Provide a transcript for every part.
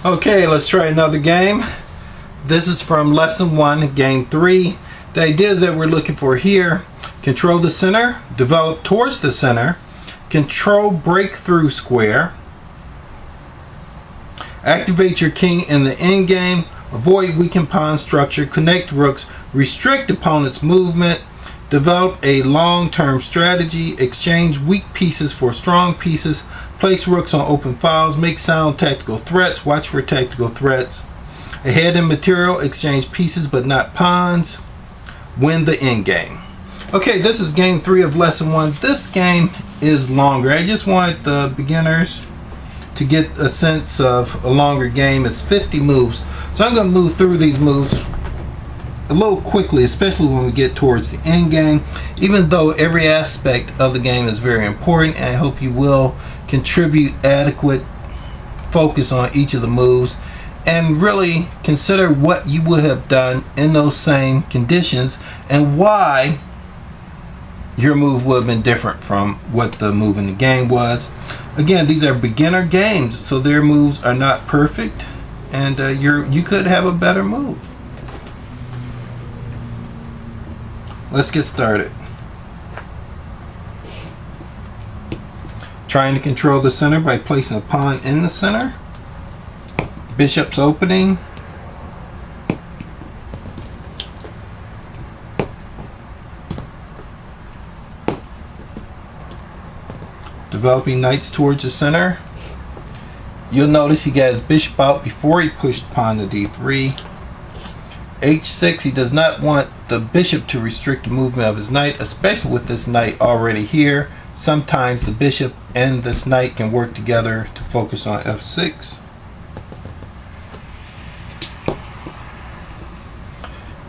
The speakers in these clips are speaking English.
Okay, let's try another game. This is from lesson 1, game 3. The ideas that we're looking for here: control the center, develop towards the center, control breakthrough square, activate your king in the endgame, avoid weakened pawn structure, connect rooks, restrict opponent's movement, develop a long-term strategy, exchange weak pieces for strong pieces, place rooks on open files, make sound tactical threats, watch for tactical threats, ahead in material, exchange pieces but not pawns, win the endgame. Okay, this is game 3 of lesson 1. This game is longer. I just wanted the beginners to get a sense of a longer game. It's 50 moves, so I'm going to move through these moves a little quickly, especially when we get towards the end game, even though every aspect of the game is very important, and I hope you will contribute adequate focus on each of the moves and really consider what you would have done in those same conditions and why your move would have been different from what the move in the game was. Again, these are beginner games, so their moves are not perfect, and you could have a better move. Let's get started. Trying to control the center by placing a pawn in the center. Bishop's opening. Developing knights towards the center. You'll notice he got his bishop out before he pushed pawn to d3. h6, he does not want the bishop to restrict the movement of his knight, especially with this knight already here. Sometimes the bishop and this knight can work together to focus on f6.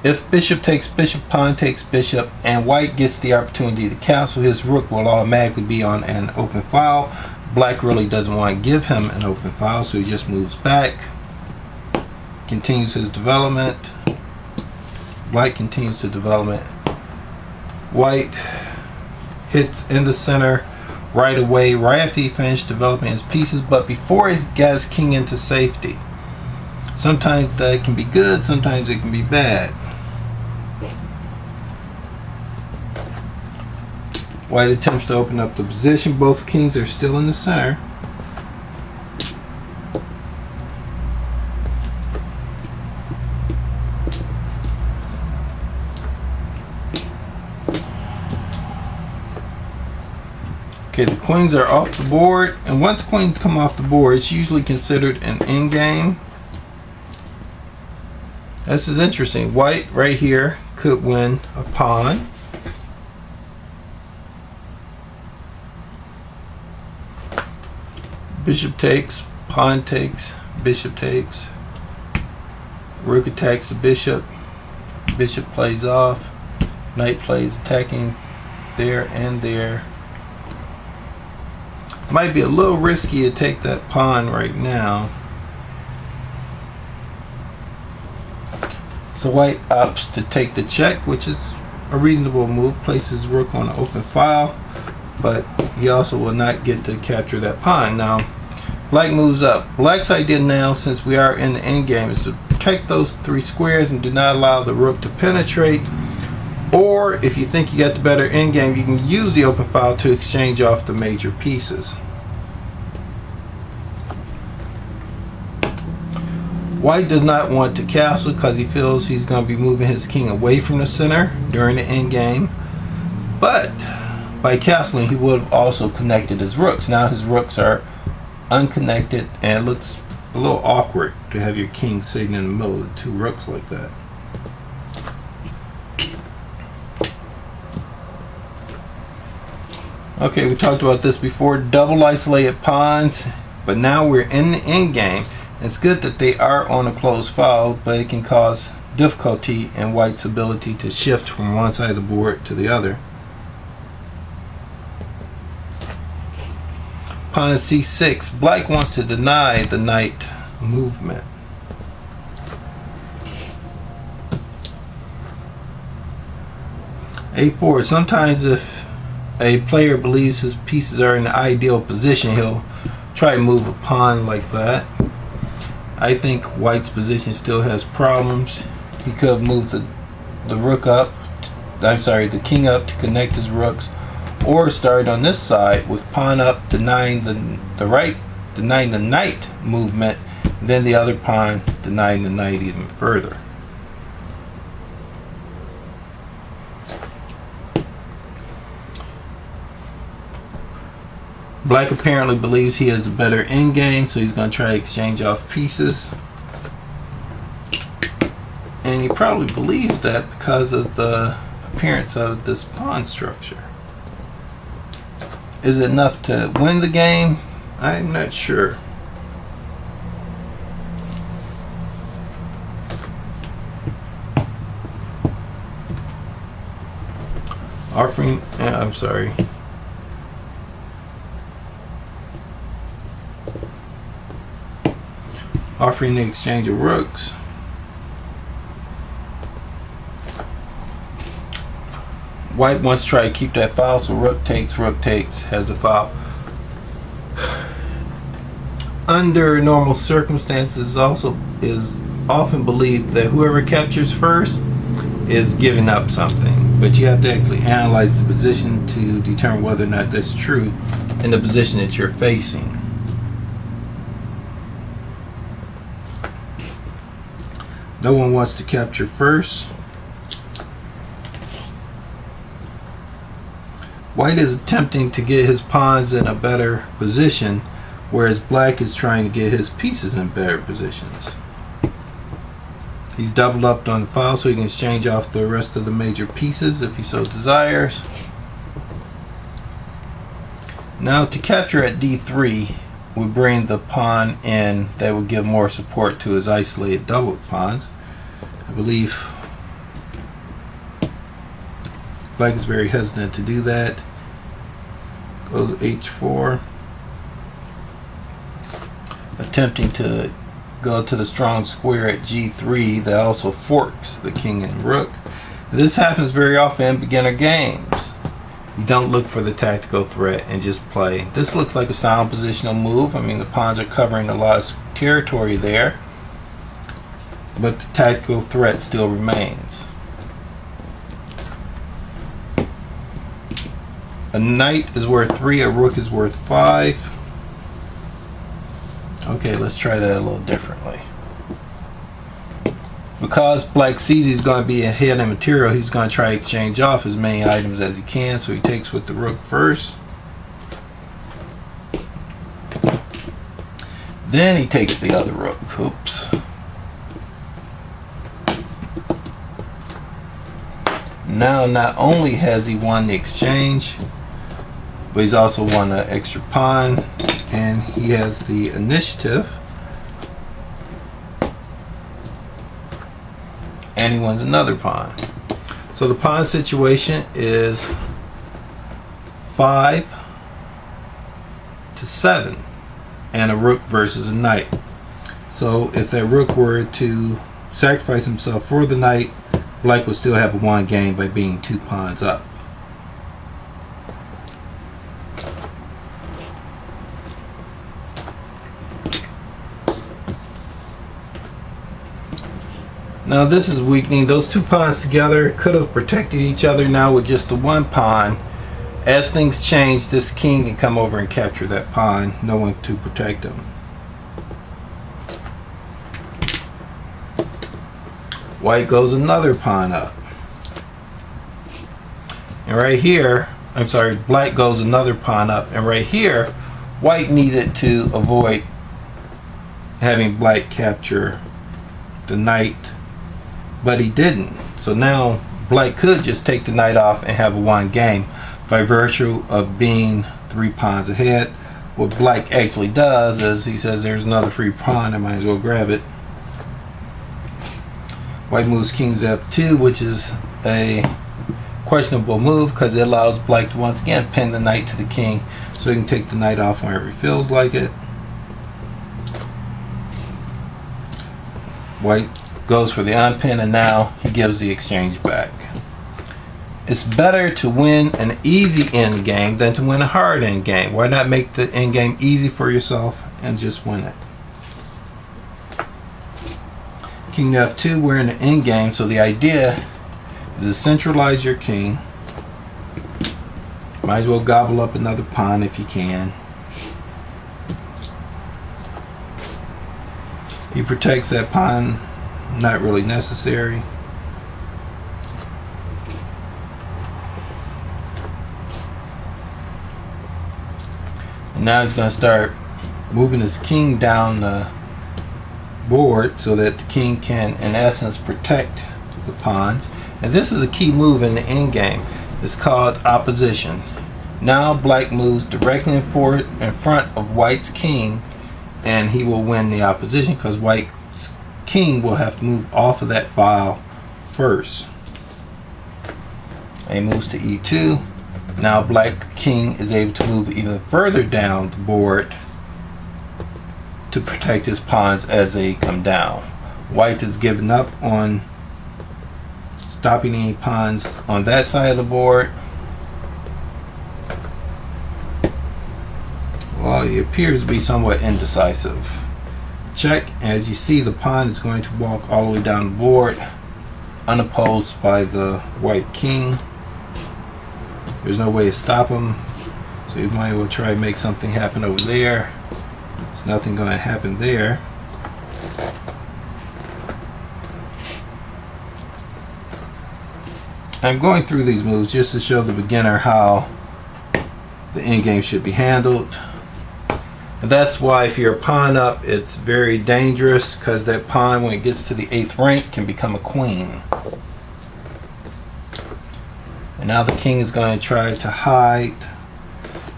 If bishop takes bishop, pawn takes bishop, and white gets the opportunity to castle, his rook will automatically be on an open file. Black really doesn't want to give him an open file, so he just moves back, continues his development. Black continues to development. White hits in the center right away, right after he finished developing his pieces, but before he got his king into safety. Sometimes that can be good, sometimes it can be bad. White attempts to open up the position. Both kings are still in the center. Okay, the queens are off the board, and once queens come off the board, it's usually considered an endgame. This is interesting. White right here could win a pawn. Bishop takes, pawn takes, bishop takes. Rook attacks the bishop. Bishop plays off. Knight plays attacking there and there. Might be a little risky to take that pawn right now. So white opts to take the check, which is a reasonable move. Places rook on an open file, but he also will not get to capture that pawn. Now, black moves up. Black's idea now, since we are in the endgame, is to protect those 3 squares and do not allow the rook to penetrate. Or if you think you got the better endgame, you can use the open file to exchange off the major pieces. White does not want to castle because he feels he's going to be moving his king away from the center during the endgame. But by castling, he would have also connected his rooks. Now his rooks are unconnected, and it looks a little awkward to have your king sitting in the middle of the 2 rooks like that. Okay, we talked about this before, double isolated pawns, but now we're in the end game. It's good that they are on a closed file, but it can cause difficulty in white's ability to shift from one side of the board to the other. Pawn at c6. Black wants to deny the knight movement. a4. Sometimes if a player believes his pieces are in the ideal position, he'll try to move a pawn like that. I think White's position still has problems. He could have moved the rook up, the king up to connect his rooks, or start on this side with pawn up, denying the knight movement, then the other pawn denying the knight even further. Black apparently believes he has a better endgame, so he's going to try to exchange off pieces. And he probably believes that because of the appearance of this pawn structure. Is it enough to win the game? I'm not sure. Offering the exchange of rooks. White wants to try to keep that file, so rook takes, has a file. Under normal circumstances, also is often believed that whoever captures first is giving up something, but you have to actually analyze the position to determine whether or not that's true in the position that you're facing. No one wants to capture first. White is attempting to get his pawns in a better position, whereas Black is trying to get his pieces in better positions. He's doubled up on the file so he can exchange off the rest of the major pieces if he so desires. Now to capture at d3, we bring the pawn in that would give more support to his isolated doubled pawns. I believe Black is very hesitant to do that. Goes h4, attempting to go to the strong square at g3 that also forks the king and rook. This happens very often in beginner games. You don't look for the tactical threat and just play. This looks like a sound positional move. I mean, the pawns are covering a lot of territory there, but the tactical threat still remains. A knight is worth 3, a rook is worth 5. Okay, let's try that a little differently. Because Black sees he's going to be ahead in material, he's going to try to exchange off as many items as he can, so he takes with the rook first. Then he takes the other rook. Oops. Now not only has he won the exchange, but he's also won an extra pawn, and he has the initiative, and he wins another pawn. So the pawn situation is 5 to 7, and a rook versus a knight. So if that rook were to sacrifice himself for the knight, Black would still have a one game by being 2 pawns up. Now this is weakening. Those 2 pawns together could have protected each other. Now with just the 1 pawn, as things change, this king can come over and capture that pawn. No one to protect him. White goes another pawn up. And right here, Black goes another pawn up. And right here, White needed to avoid having Black capture the knight, but he didn't. So now Black could just take the knight off and have a 1 game by virtue of being 3 pawns ahead. What Black actually does is he says, there's another free pawn, I might as well grab it. White moves kings f2, which is a questionable move because it allows Black to once again pin the knight to the king, so he can take the knight off whenever he feels like it. White goes for the unpin, and now he gives the exchange back. It's better to win an easy end game than to win a hard end game. Why not make the end game easy for yourself and just win it? King to f2, we're in the end game, so the idea is to centralize your king. Might as well gobble up another pawn if you can. He protects that pawn, not really necessary. And now he's going to start moving his king down the board so that the king can, in essence, protect the pawns. And this is a key move in the endgame. It's called opposition. Now black moves directly in front of white's king, and he will win the opposition because white's king will have to move off of that file first. And he moves to e2. Now black king is able to move even further down the board to protect his pawns as they come down. White has given up on stopping any pawns on that side of the board. Well, he appears to be somewhat indecisive. Check. As you see, the pawn is going to walk all the way down the board unopposed by the white king. There's no way to stop him, so you might as well try to make something happen over there. There's nothing going to happen there. I'm going through these moves just to show the beginner how the endgame should be handled. And that's why if you're a pawn up, it's very dangerous, because that pawn, when it gets to the 8th rank, can become a queen. And now the king is going to try to hide.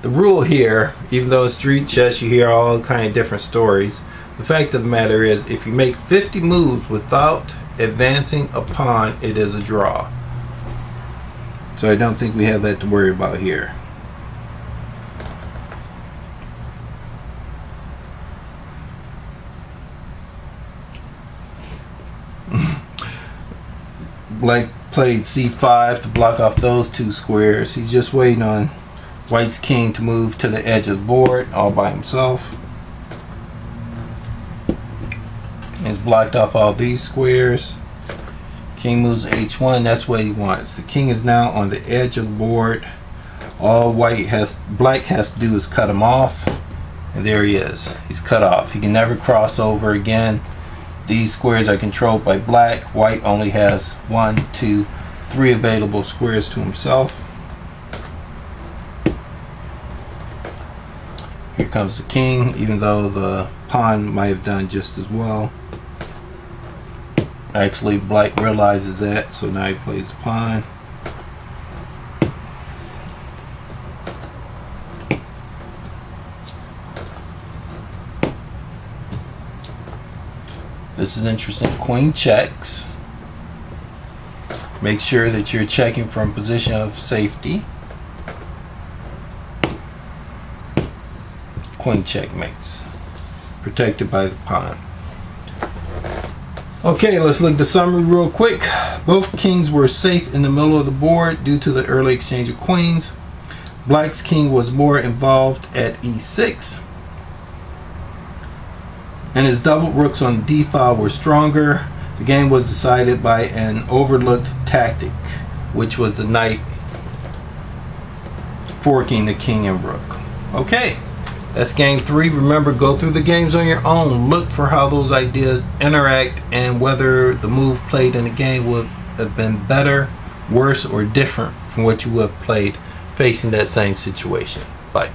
The rule here, even though in street chess you hear all kind of different stories, the fact of the matter is, if you make 50 moves without advancing a pawn, it is a draw. So I don't think we have that to worry about here. Black played c5 to block off those two squares. He's just waiting on white's king to move to the edge of the board all by himself. He's blocked off all these squares. King moves to h1. That's what he wants. The king is now on the edge of the board. All black has to do is cut him off, and there he is. He's cut off. He can never cross over again. These squares are controlled by black. White only has 1, 2, 3 available squares to himself. Here comes the king, even though the pawn might have done just as well. Actually, black realizes that, so now he plays the pawn. This is interesting. Queen checks. Make sure that you're checking from a position of safety. Queen checkmates. Protected by the pawn. Okay, let's look at the summary real quick. Both kings were safe in the middle of the board due to the early exchange of queens. Black's king was more involved at e6. And his double rooks on the d file were stronger. The game was decided by an overlooked tactic, which was the knight forking the king and rook. Okay, that's game 3. Remember, go through the games on your own. Look for how those ideas interact and whether the move played in the game would have been better, worse, or different from what you would have played facing that same situation. Bye.